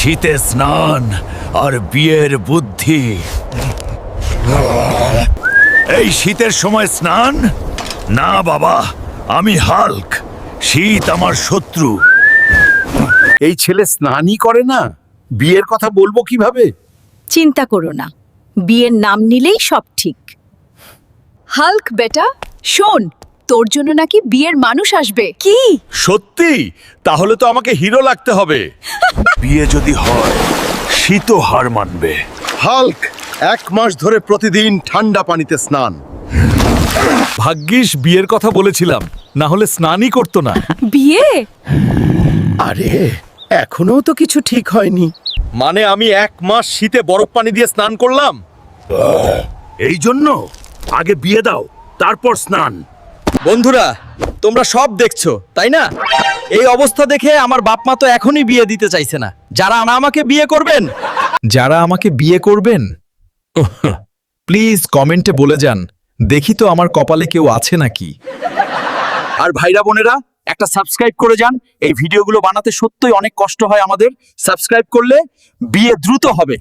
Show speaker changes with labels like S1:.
S1: শীতে স্নান আর বিয়ের বুদ্ধি। এই শীতের সময় স্নান না বাবা, আমি হাল্ক, শীত আমার শত্রু।
S2: এই ছেলে স্নানই করে না, বিয়ের কথা বলবো কিভাবে?
S3: চিন্তা করো না, বিয়ের নাম নিলেই সব ঠিক। হাল্ক বেটা, শোন, তোর জন্য নাকি বিয়ের মানুষ আসবে। কি?
S2: সত্যি? তাহলে তো আমাকে হিরো লাগতে হবে।
S1: বিয়ে যদি হয় শীতও হার মানবে।
S2: হাল্ক 1 মাস ধরে প্রতিদিন ঠান্ডা পানিতে স্নান।
S4: ভাগ্যিস বিয়ের কথা বলেছিলাম, না হলে স্নানই করতো না।
S3: বিয়ে?
S2: আরে এখনো তো কিছু ঠিক হয়নি।
S4: মানে আমি 1 মাস শীতে বরফ পানি দিয়ে স্নান করলাম।
S1: এই জন্য আগে বিয়ে দাও, তারপর স্নান।
S4: বন্ধুরা, তোমরা সব দেখছো তাই না? এই অবস্থা দেখে আমার বাপ মা তো এখনই বিয়ে দিতে চাইছে না। যারা আমাকে বিয়ে করবেন, প্লিজ কমেন্টে বলে যান, দেখি তো আমার কপালে কেউ আছে নাকি। আর ভাইরা বোনেরা, একটা সাবস্ক্রাইব করে যান। এই ভিডিওগুলো বানাতে সত্যই অনেক কষ্ট হয় আমাদের। সাবস্ক্রাইব করলে বিয়ে দ্রুত হবে।